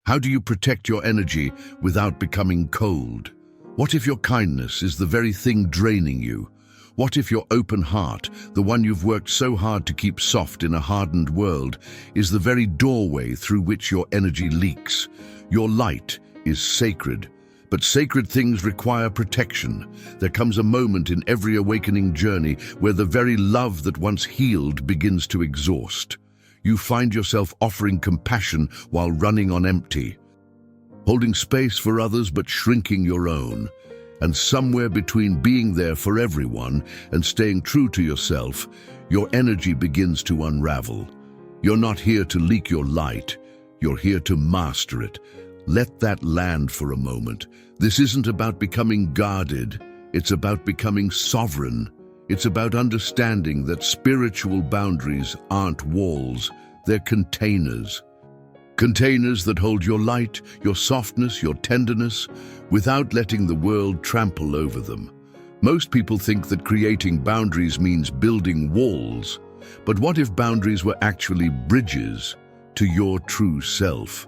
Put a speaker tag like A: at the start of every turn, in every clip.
A: How do you protect your energy without becoming cold? What if your kindness is the very thing draining you? What if your open heart, the one you've worked so hard to keep soft in a hardened world, is the very doorway through which your energy leaks? Your light is sacred, but sacred things require protection. There comes a moment in every awakening journey where the very love that once healed begins to exhaust. You find yourself offering compassion while running on empty, holding space for others but shrinking your own. And somewhere between being there for everyone and staying true to yourself, your energy begins to unravel. You're not here to leak your light, you're here to master it. Let that land for a moment. This isn't about becoming guarded, it's about becoming sovereign. It's about understanding that spiritual boundaries aren't walls, they're containers. Containers that hold your light, your softness, your tenderness, without letting the world trample over them. Most people think that creating boundaries means building walls, but what if boundaries were actually bridges to your true self?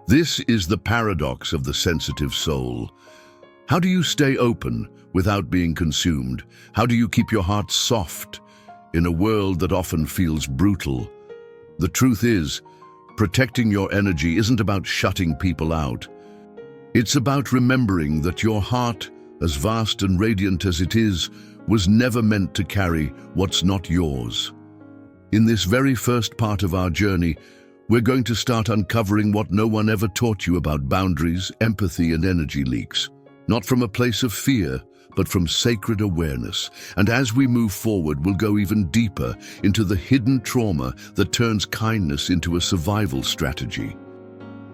A: This is the paradox of the sensitive soul. How do you stay open without being consumed? How do you keep your heart soft in a world that often feels brutal? The truth is, protecting your energy isn't about shutting people out. It's about remembering that your heart, as vast and radiant as it is, was never meant to carry what's not yours. In this very first part of our journey, we're going to start uncovering what no one ever taught you about boundaries, empathy, and energy leaks. Not from a place of fear, but from sacred awareness. And as we move forward, we'll go even deeper into the hidden trauma that turns kindness into a survival strategy.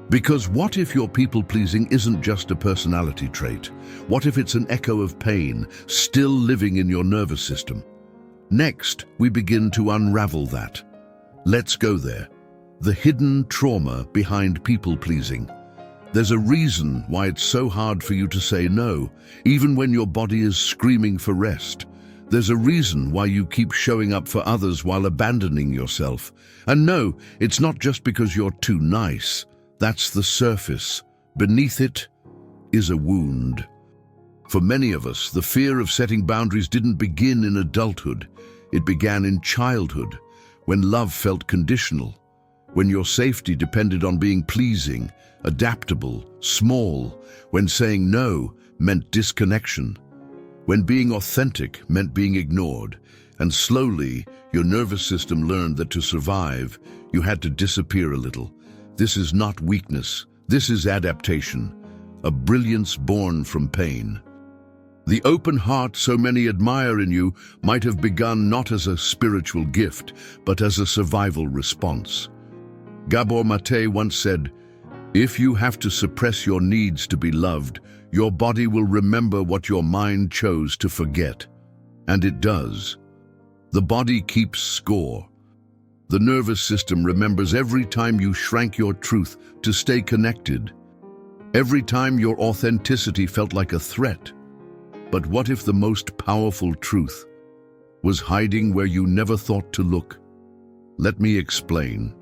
A: Because what if your people-pleasing isn't just a personality trait? What if it's an echo of pain still living in your nervous system? Next, we begin to unravel that. Let's go there. The hidden trauma behind people-pleasing. There's a reason why it's so hard for you to say no, even when your body is screaming for rest. There's a reason why you keep showing up for others while abandoning yourself. And no, it's not just because you're too nice. That's the surface. Beneath it is a wound. For many of us, the fear of setting boundaries didn't begin in adulthood. It began in childhood, when love felt conditional, when your safety depended on being pleasing, adaptable, small, when saying no meant disconnection, when being authentic meant being ignored, and slowly your nervous system learned that to survive, you had to disappear a little. This is not weakness, this is adaptation, a brilliance born from pain. The open heart so many admire in you might have begun not as a spiritual gift, but as a survival response. Gabor Mate once said, "If you have to suppress your needs to be loved, your body will remember what your mind chose to forget." And it does. The body keeps score. The nervous system remembers every time you shrank your truth to stay connected, every time your authenticity felt like a threat. But what if the most powerful truth was hiding where you never thought to look? Let me explain.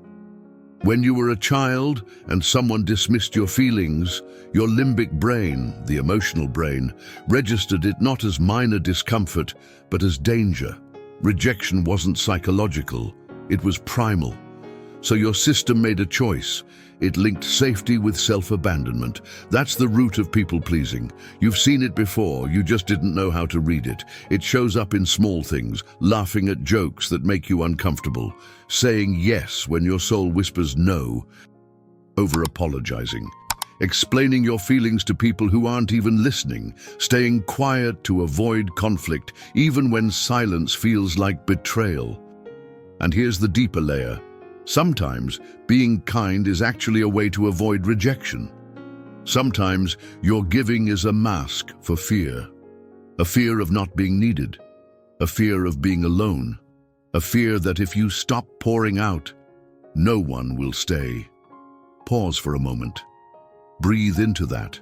A: When you were a child and someone dismissed your feelings, your limbic brain, the emotional brain, registered it not as minor discomfort, but as danger. Rejection wasn't psychological, it was primal. So your system made a choice. It linked safety with self-abandonment. That's the root of people-pleasing. You've seen it before, you just didn't know how to read it. It shows up in small things, laughing at jokes that make you uncomfortable, saying yes when your soul whispers no, over-apologizing, explaining your feelings to people who aren't even listening, staying quiet to avoid conflict, even when silence feels like betrayal. And here's the deeper layer. Sometimes being kind is actually a way to avoid rejection. Sometimes your giving is a mask for fear. A fear of not being needed. A fear of being alone. A fear that if you stop pouring out, no one will stay. Pause for a moment. Breathe into that.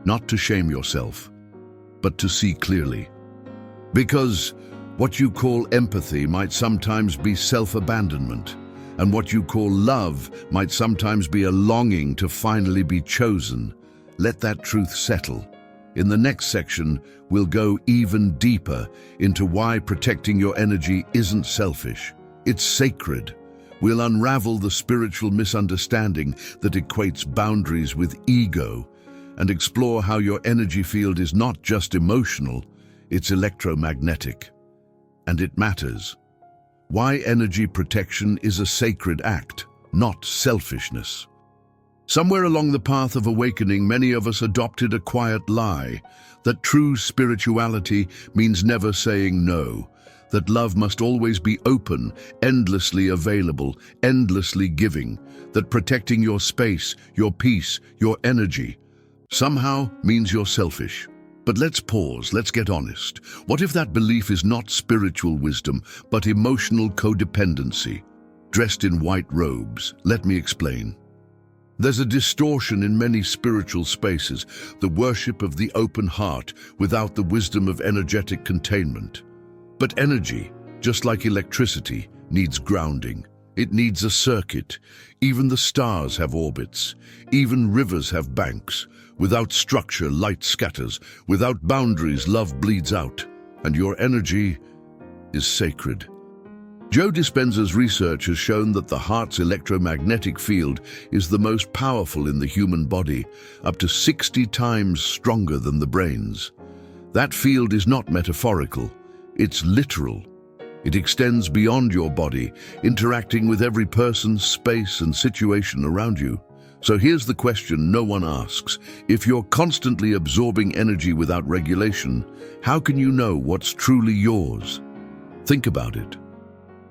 A: Not to shame yourself, but to see clearly. Because what you call empathy might sometimes be self-abandonment. And what you call love might sometimes be a longing to finally be chosen. Let that truth settle. In the next section, we'll go even deeper into why protecting your energy isn't selfish. It's sacred. We'll unravel the spiritual misunderstanding that equates boundaries with ego and explore how your energy field is not just emotional, it's electromagnetic. And it matters. Why energy protection is a sacred act, not selfishness. Somewhere along the path of awakening, many of us adopted a quiet lie that true spirituality means never saying no, that love must always be open, endlessly available, endlessly giving, that protecting your space, your peace, your energy somehow means you're selfish. But let's pause, let's get honest. What if that belief is not spiritual wisdom, but emotional codependency? Dressed in white robes, let me explain. There's a distortion in many spiritual spaces, the worship of the open heart without the wisdom of energetic containment. But energy, just like electricity, needs grounding. It needs a circuit. Even the stars have orbits. Even rivers have banks. Without structure, light scatters. Without boundaries, love bleeds out. And your energy is sacred. Joe Dispenza's research has shown that the heart's electromagnetic field is the most powerful in the human body, up to 60 times stronger than the brain's. That field is not metaphorical, it's literal. It extends beyond your body, interacting with every person, space, and situation around you. So here's the question no one asks. If you're constantly absorbing energy without regulation, how can you know what's truly yours? Think about it.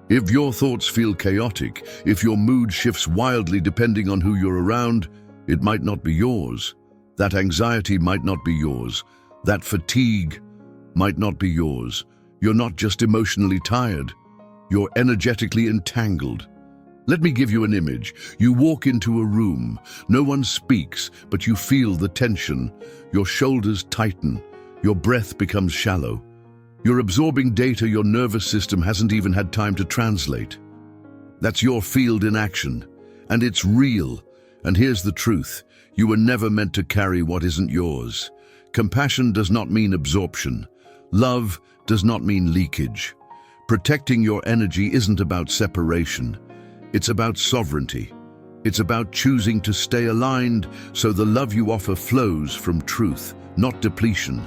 A: If your thoughts feel chaotic, if your mood shifts wildly depending on who you're around, it might not be yours. That anxiety might not be yours. That fatigue might not be yours. You're not just emotionally tired. You're energetically entangled. Let me give you an image. You walk into a room. No one speaks, but you feel the tension. Your shoulders tighten. Your breath becomes shallow. You're absorbing data your nervous system hasn't even had time to translate. That's your field in action, and it's real. And here's the truth. You were never meant to carry what isn't yours. Compassion does not mean absorption. Love does not mean leakage. Protecting your energy isn't about separation. It's about sovereignty. It's about choosing to stay aligned so the love you offer flows from truth, not depletion.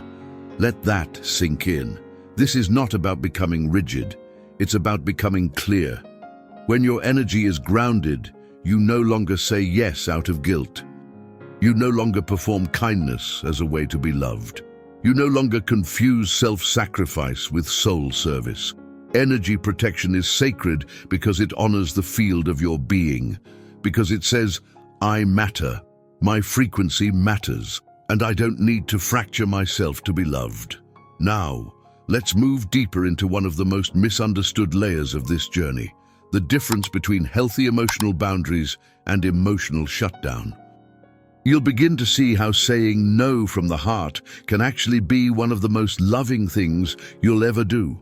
A: Let that sink in. This is not about becoming rigid. It's about becoming clear. When your energy is grounded, you no longer say yes out of guilt. You no longer perform kindness as a way to be loved. You no longer confuse self-sacrifice with soul service. Energy protection is sacred because it honors the field of your being, because it says, I matter, my frequency matters, and I don't need to fracture myself to be loved. Now, let's move deeper into one of the most misunderstood layers of this journey, the difference between healthy emotional boundaries and emotional shutdown. You'll begin to see how saying no from the heart can actually be one of the most loving things you'll ever do,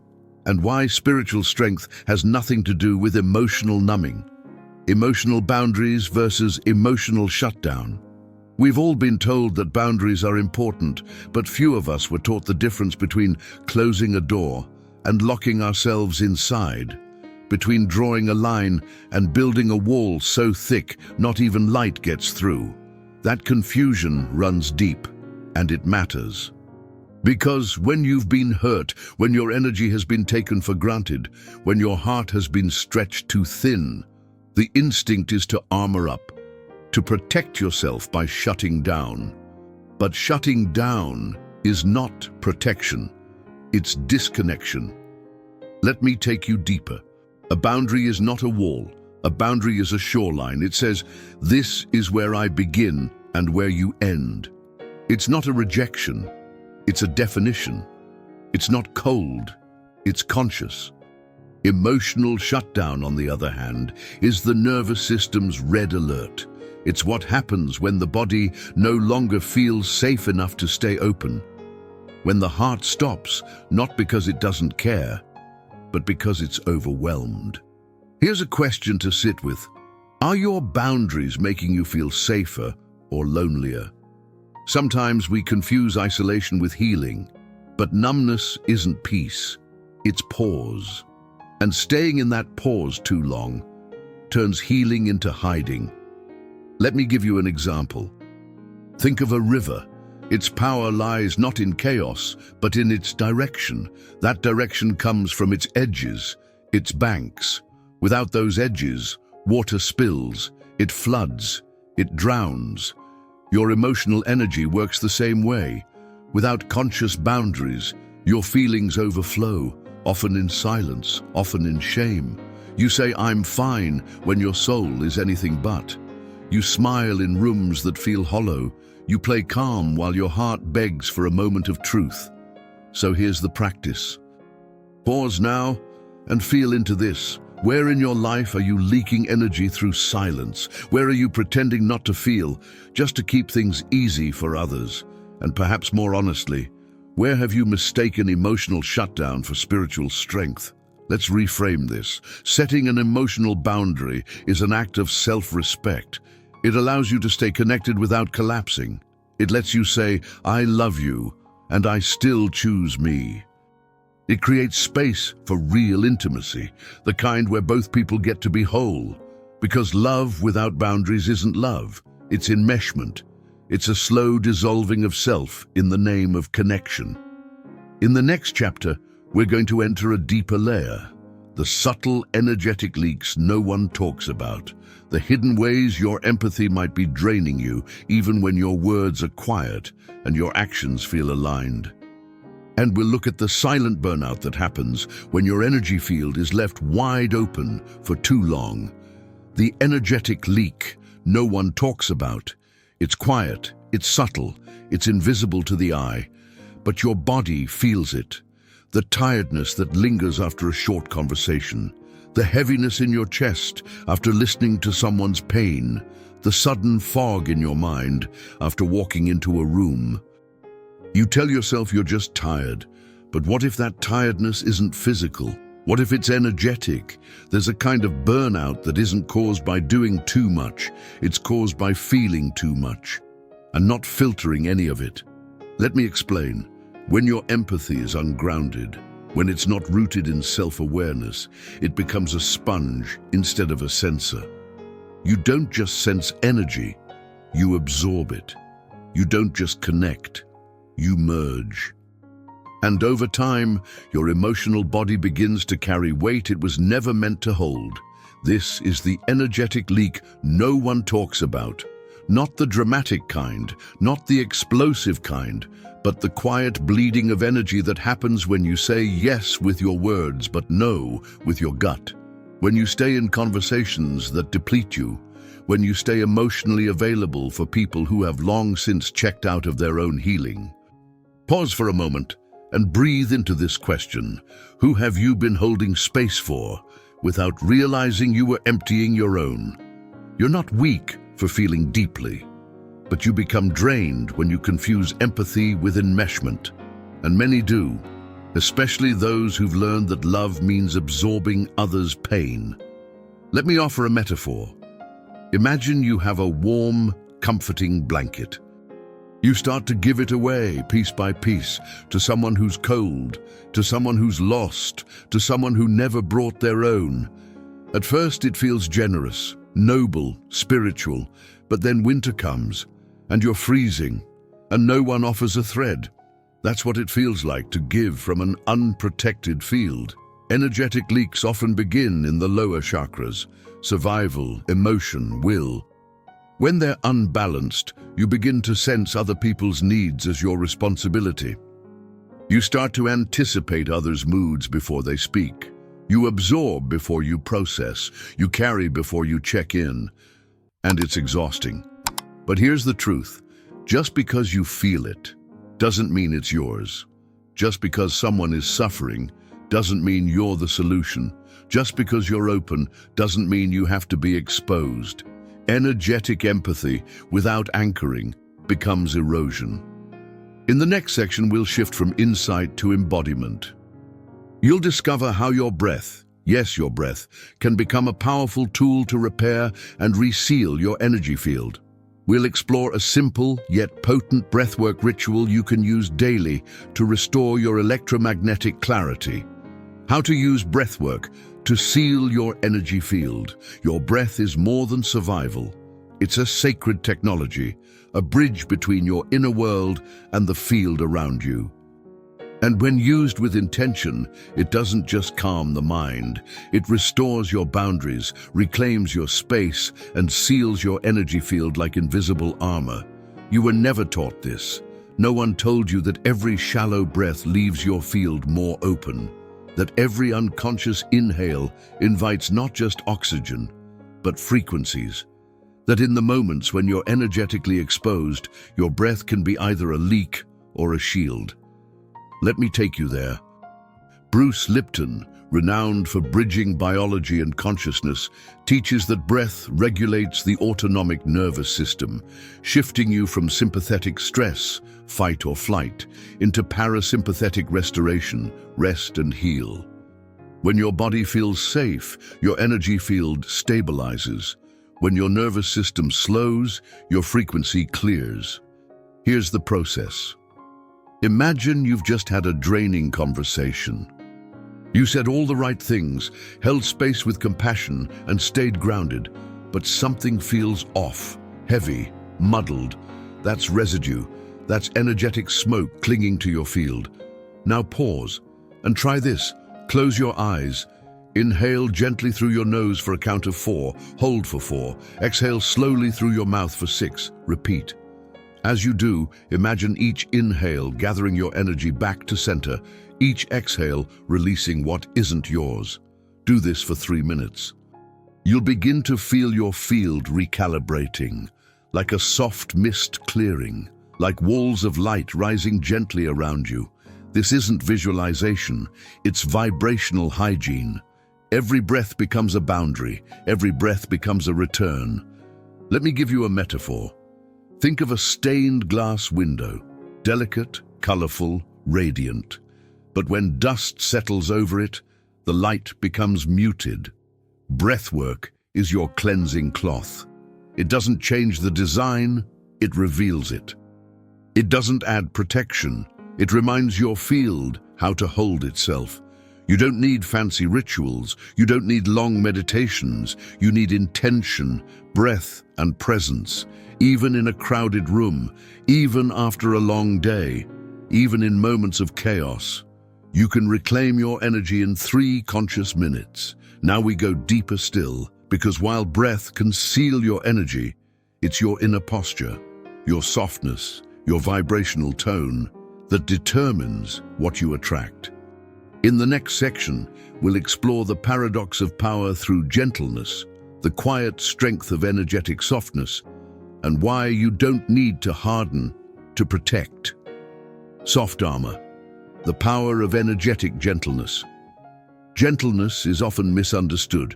A: and why spiritual strength has nothing to do with emotional numbing. Emotional boundaries versus emotional shutdown. We've all been told that boundaries are important, but few of us were taught the difference between closing a door and locking ourselves inside, between drawing a line and building a wall so thick not even light gets through. That confusion runs deep, and it matters. Because when you've been hurt, when your energy has been taken for granted, when your heart has been stretched too thin, the instinct is to armor up, to protect yourself by shutting down. But shutting down is not protection, it's disconnection. Let me take you deeper. A boundary is not a wall. A boundary is a shoreline. It says, this is where I begin and where you end. It's not a rejection. It's a definition. It's not cold. It's conscious. Emotional shutdown, on the other hand, is the nervous system's red alert. It's what happens when the body no longer feels safe enough to stay open. When the heart stops, not because it doesn't care, but because it's overwhelmed. Here's a question to sit with. Are your boundaries making you feel safer or lonelier? Sometimes we confuse isolation with healing, but numbness isn't peace, it's pause. And staying in that pause too long turns healing into hiding. Let me give you an example. Think of a river. Its power lies not in chaos, but in its direction. That direction comes from its edges, its banks. Without those edges, water spills, it floods, it drowns. Your emotional energy works the same way. Without conscious boundaries, your feelings overflow, often in silence, often in shame. You say, "I'm fine," when your soul is anything but. You smile in rooms that feel hollow. You play calm while your heart begs for a moment of truth. So here's the practice. Pause now and feel into this. Where in your life are you leaking energy through silence? Where are you pretending not to feel, just to keep things easy for others? And perhaps more honestly, where have you mistaken emotional shutdown for spiritual strength? Let's reframe this. Setting an emotional boundary is an act of self-respect. It allows you to stay connected without collapsing. It lets you say, "I love you, and I still choose me." It creates space for real intimacy, the kind where both people get to be whole. Because love without boundaries isn't love, it's enmeshment. It's a slow dissolving of self in the name of connection. In the next chapter, we're going to enter a deeper layer. The subtle energetic leaks no one talks about. The hidden ways your empathy might be draining you, even when your words are quiet and your actions feel aligned. And we'll look at the silent burnout that happens when your energy field is left wide open for too long. The energetic leak no one talks about. It's quiet, it's subtle, it's invisible to the eye, but your body feels it. The tiredness that lingers after a short conversation, the heaviness in your chest after listening to someone's pain, the sudden fog in your mind after walking into a room. You tell yourself you're just tired, but what if that tiredness isn't physical? What if it's energetic? There's a kind of burnout that isn't caused by doing too much, it's caused by feeling too much, and not filtering any of it. Let me explain. When your empathy is ungrounded, when it's not rooted in self-awareness, it becomes a sponge instead of a sensor. You don't just sense energy, you absorb it. You don't just connect, you merge. And over time, your emotional body begins to carry weight it was never meant to hold. This is the energetic leak no one talks about. Not the dramatic kind, not the explosive kind, but the quiet bleeding of energy that happens when you say yes with your words but no with your gut. When you stay in conversations that deplete you, when you stay emotionally available for people who have long since checked out of their own healing. Pause for a moment and breathe into this question. Who have you been holding space for without realizing you were emptying your own? You're not weak for feeling deeply, but you become drained when you confuse empathy with enmeshment. And many do, especially those who've learned that love means absorbing others' pain. Let me offer a metaphor. Imagine you have a warm, comforting blanket. You start to give it away piece by piece to someone who's cold, to someone who's lost, to someone who never brought their own. At first it feels generous, noble, spiritual, but then winter comes and you're freezing and no one offers a thread. That's what it feels like to give from an unprotected field. Energetic leaks often begin in the lower chakras: survival, emotion, will. When they're unbalanced, you begin to sense other people's needs as your responsibility. You start to anticipate others' moods before they speak. You absorb before you process. You carry before you check in. And it's exhausting. But here's the truth. Just because you feel it doesn't mean it's yours. Just because someone is suffering doesn't mean you're the solution. Just because you're open doesn't mean you have to be exposed. Energetic empathy without anchoring becomes erosion. In the next section, we'll shift from insight to embodiment. You'll discover how your breath, Yes, your breath can become a powerful tool to repair and reseal your energy field. We'll explore a simple yet potent breathwork ritual you can use daily to restore your electromagnetic clarity. How to use breathwork to seal your energy field. Your breath is more than survival. It's a sacred technology, a bridge between your inner world and the field around you. And when used with intention, it doesn't just calm the mind. It restores your boundaries, reclaims your space, and seals your energy field like invisible armor. You were never taught this. No one told you that every shallow breath leaves your field more open, that every unconscious inhale invites not just oxygen, but frequencies, that in the moments when you're energetically exposed, your breath can be either a leak or a shield. Let me take you there. Bruce Lipton, renowned for bridging biology and consciousness, teaches that breath regulates the autonomic nervous system, shifting you from sympathetic stress, fight or flight, into parasympathetic restoration, rest and heal. When your body feels safe, your energy field stabilizes. When your nervous system slows, your frequency clears. Here's the process. Imagine you've just had a draining conversation. You said all the right things, held space with compassion, and stayed grounded, but something feels off, heavy, muddled. That's residue. That's energetic smoke clinging to your field. Now pause and try this. Close your eyes. Inhale gently through your nose for a count of 4. Hold for 4. Exhale slowly through your mouth for 6. Repeat. As you do, imagine each inhale gathering your energy back to center, each exhale releasing what isn't yours. Do this for 3 minutes. You'll begin to feel your field recalibrating, like a soft mist clearing, like walls of light rising gently around you. This isn't visualization, it's vibrational hygiene. Every breath becomes a boundary, every breath becomes a return. Let me give you a metaphor. Think of a stained glass window, delicate, colorful, radiant. But when dust settles over it, the light becomes muted. Breathwork is your cleansing cloth. It doesn't change the design, it reveals it. It doesn't add protection, it reminds your field how to hold itself. You don't need fancy rituals, you don't need long meditations, you need intention, breath, and presence. Even in a crowded room, even after a long day, even in moments of chaos, you can reclaim your energy in 3 conscious minutes. Now we go deeper still, because while breath can seal your energy, it's your inner posture, your softness, your vibrational tone that determines what you attract. In the next section, we'll explore the paradox of power through gentleness, the quiet strength of energetic softness, and why you don't need to harden to protect. Soft armor, the power of energetic gentleness. Gentleness is often misunderstood.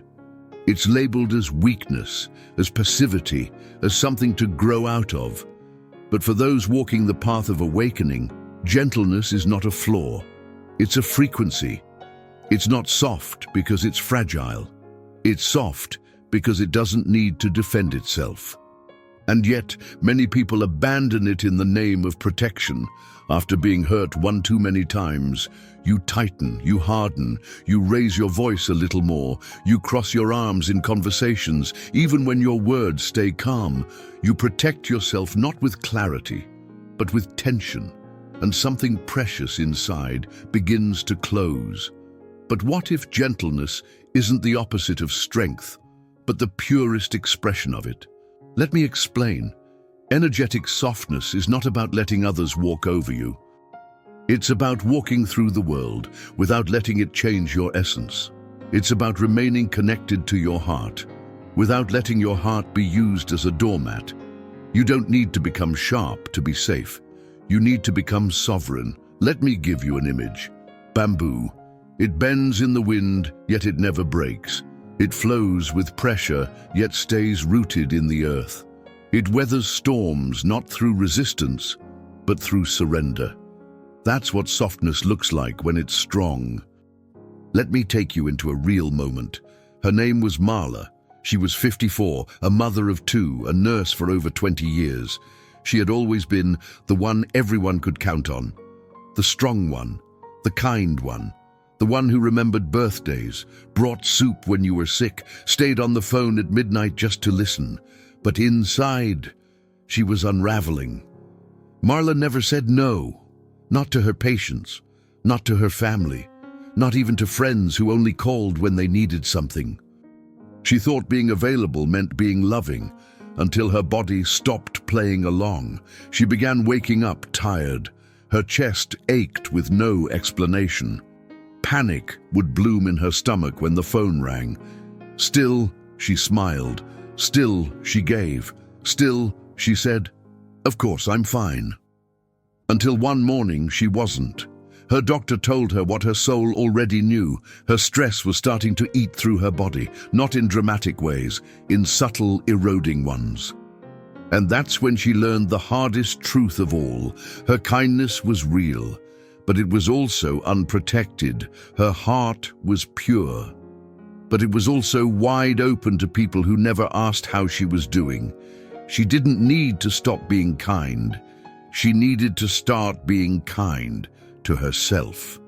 A: It's labeled as weakness, as passivity, as something to grow out of. But for those walking the path of awakening, gentleness is not a flaw. It's a frequency. It's not soft because it's fragile. It's soft because it doesn't need to defend itself. And yet, many people abandon it in the name of protection. After being hurt one too many times, you tighten, you harden, you raise your voice a little more, you cross your arms in conversations, even when your words stay calm. You protect yourself not with clarity, but with tension, and something precious inside begins to close. But what if gentleness isn't the opposite of strength, but the purest expression of it? Let me explain. Energetic softness is not about letting others walk over you. It's about walking through the world without letting it change your essence. It's about remaining connected to your heart, without letting your heart be used as a doormat. You don't need to become sharp to be safe. You need to become sovereign. Let me give you an image. Bamboo. It bends in the wind, yet it never breaks. It flows with pressure, yet stays rooted in the earth. It weathers storms not through resistance, but through surrender. That's what softness looks like when it's strong. Let me take you into a real moment. Her name was Marla. She was 54, a mother of two, a nurse for over 20 years. She had always been the one everyone could count on. The strong one, the kind one, the one who remembered birthdays, brought soup when you were sick, stayed on the phone at midnight just to listen. But inside, she was unraveling. Marla never said no, not to her patients, not to her family, not even to friends who only called when they needed something. She thought being available meant being loving, until her body stopped playing along. She began waking up tired. Her chest ached with no explanation. Panic would bloom in her stomach when the phone rang. Still, she smiled. Still, she gave. Still, she said, "Of course, I'm fine." Until one morning, she wasn't. Her doctor told her what her soul already knew. Her stress was starting to eat through her body, not in dramatic ways, in subtle, eroding ones. And that's when she learned the hardest truth of all. Her kindness was real, but it was also unprotected. Her heart was pure, but it was also wide open to people who never asked how she was doing. She didn't need to stop being kind. She needed to start being kind to herself.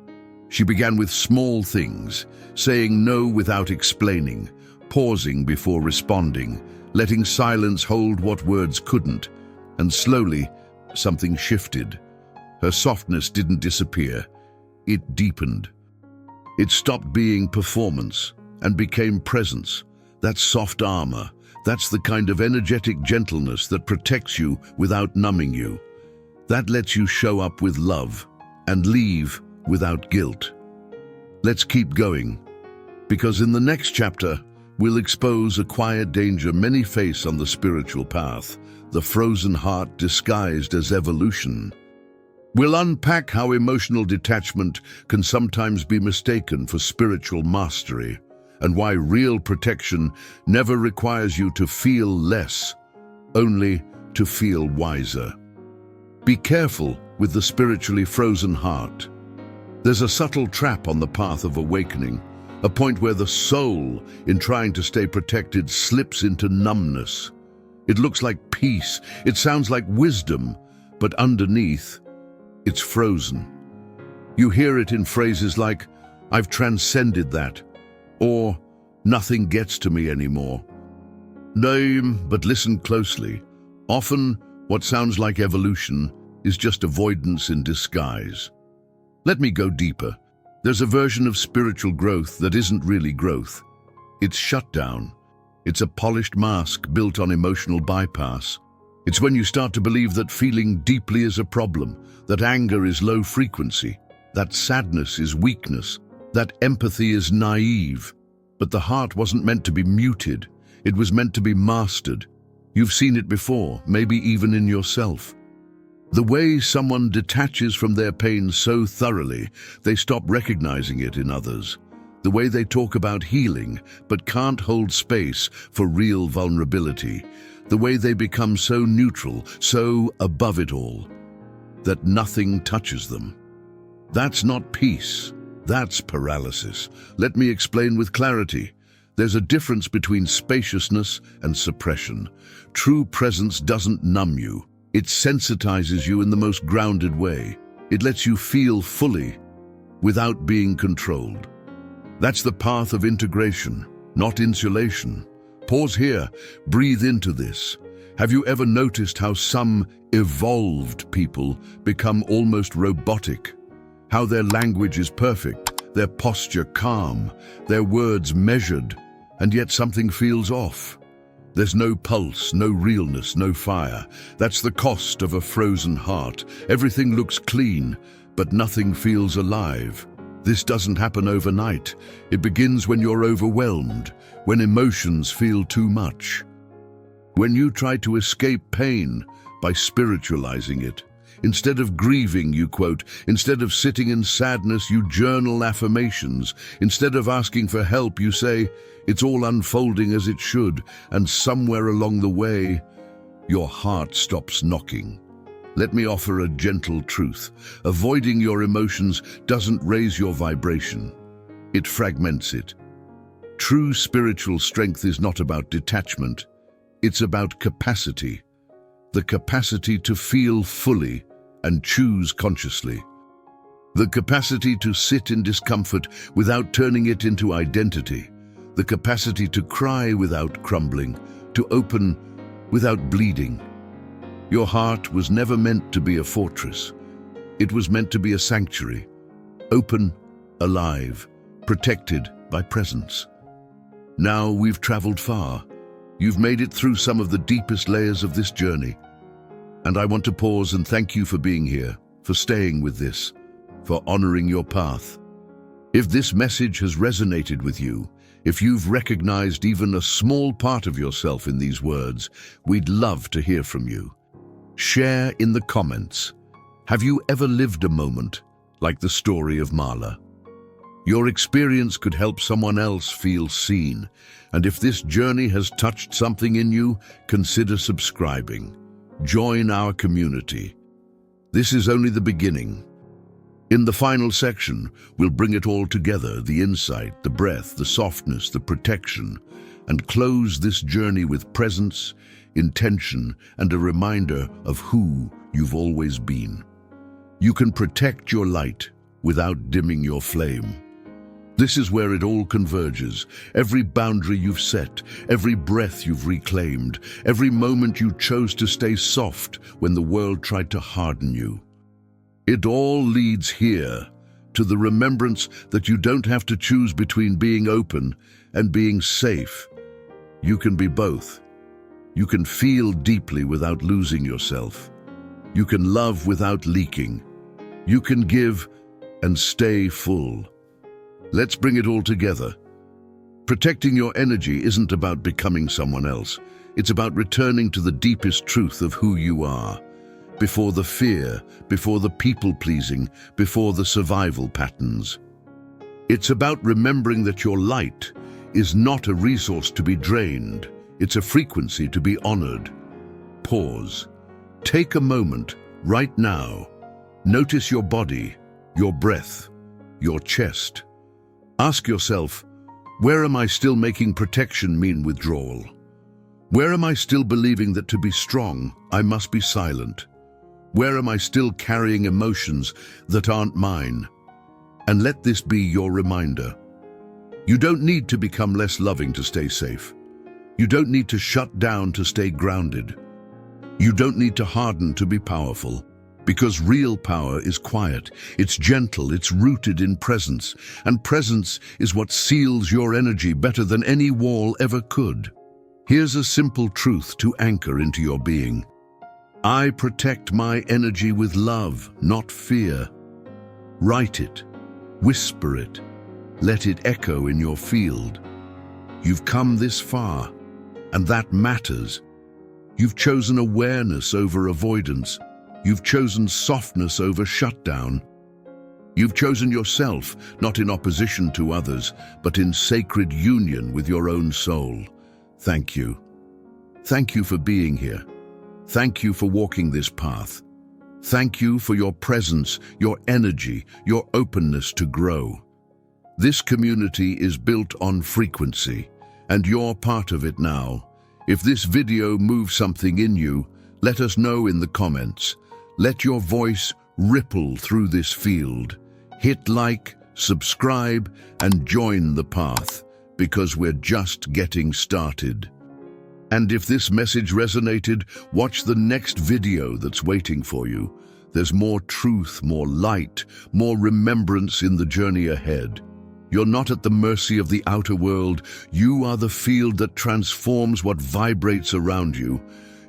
A: She began with small things, saying no without explaining, pausing before responding, letting silence hold what words couldn't. And slowly, something shifted. Her softness didn't disappear. It deepened. It stopped being performance and became presence. That's soft armor. That's the kind of energetic gentleness that protects you without numbing you. That lets you show up with love and leave without guilt. Let's keep going, because in the next chapter, we'll expose a quiet danger many face on the spiritual path, the frozen heart disguised as evolution. We'll unpack how emotional detachment can sometimes be mistaken for spiritual mastery, and why real protection never requires you to feel less, only to feel wiser. Be careful with the spiritually frozen heart. There's a subtle trap on the path of awakening, a point where the soul, in trying to stay protected, slips into numbness. It looks like peace, it sounds like wisdom, but underneath, it's frozen. You hear it in phrases like, "I've transcended that," or "Nothing gets to me anymore." No, but listen closely. Often, what sounds like evolution is just avoidance in disguise. Let me go deeper. There's a version of spiritual growth that isn't really growth. It's shutdown. It's a polished mask built on emotional bypass. It's when you start to believe that feeling deeply is a problem, that anger is low frequency, that sadness is weakness, that empathy is naive. But the heart wasn't meant to be muted. It was meant to be mastered. You've seen it before, maybe even in yourself. The way someone detaches from their pain so thoroughly, they stop recognizing it in others. The way they talk about healing, but can't hold space for real vulnerability. The way they become so neutral, so above it all, that nothing touches them. That's not peace. That's paralysis. Let me explain with clarity. There's a difference between spaciousness and suppression. True presence doesn't numb you. It sensitizes you in the most grounded way. It lets you feel fully, without being controlled. That's the path of integration, not insulation. Pause here, breathe into this. Have you ever noticed how some evolved people become almost robotic? How their language is perfect, their posture calm, their words measured, and yet something feels off. There's no pulse, no realness, no fire. That's the cost of a frozen heart. Everything looks clean, but nothing feels alive. This doesn't happen overnight. It begins when you're overwhelmed, when emotions feel too much. When you try to escape pain by spiritualizing it. Instead of grieving, you quote. Instead of sitting in sadness, you journal affirmations. Instead of asking for help, you say, "It's all unfolding as it should," and somewhere along the way, your heart stops knocking. Let me offer a gentle truth. Avoiding your emotions doesn't raise your vibration. it fragments it. True spiritual strength is not about detachment, it's about capacity. The capacity to feel fully and choose consciously. The capacity to sit in discomfort without turning it into identity. The capacity to cry without crumbling, to open without bleeding. Your heart was never meant to be a fortress. It was meant to be a sanctuary, open, alive, protected by presence. Now we've traveled far. You've made it through some of the deepest layers of this journey. And I want to pause and thank you for being here, for staying with this, for honoring your path. If this message has resonated with you, if you've recognized even a small part of yourself in these words, we'd love to hear from you. Share in the comments. Have you ever lived a moment like the story of Marla? Your experience could help someone else feel seen. And if this journey has touched something in you, consider subscribing. Join our community. This is only the beginning. In the final section, we'll bring it all together, the insight, the breath, the softness, the protection, and close this journey with presence, intention, and a reminder of who you've always been. You can protect your light without dimming your flame. This is where it all converges. Every boundary you've set, every breath you've reclaimed, every moment you chose to stay soft when the world tried to harden you. It all leads here, to the remembrance that you don't have to choose between being open and being safe. You can be both. You can feel deeply without losing yourself. You can love without leaking. You can give and stay full. Let's bring it all together. Protecting your energy isn't about becoming someone else. It's about returning to the deepest truth of who you are. Before the fear, before the people-pleasing, before the survival patterns. It's about remembering that your light is not a resource to be drained. It's a frequency to be honored. Pause. Take a moment right now. Notice your body, your breath, your chest. Ask yourself, where am I still making protection mean withdrawal? Where am I still believing that to be strong, I must be silent? Where am I still carrying emotions that aren't mine? And let this be your reminder. You don't need to become less loving to stay safe. You don't need to shut down to stay grounded. You don't need to harden to be powerful. Because real power is quiet, it's gentle, it's rooted in presence. And presence is what seals your energy better than any wall ever could. Here's a simple truth to anchor into your being. I protect my energy with love, not fear. Write it, whisper it, let it echo in your field. You've come this far, and that matters. You've chosen awareness over avoidance. You've chosen softness over shutdown. You've chosen yourself, not in opposition to others, but in sacred union with your own soul. Thank you. Thank you for being here. Thank you for walking this path. Thank you for your presence, your energy, your openness to grow. This community is built on frequency, and you're part of it now. If this video moves something in you, let us know in the comments. Let your voice ripple through this field. Hit like, subscribe, and join the path, because we're just getting started. And if this message resonated, watch the next video that's waiting for you. There's more truth, more light, more remembrance in the journey ahead. You're not at the mercy of the outer world. You are the field that transforms what vibrates around you.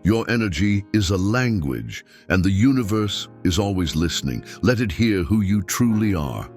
A: Your energy is a language, and the universe is always listening. Let it hear who you truly are.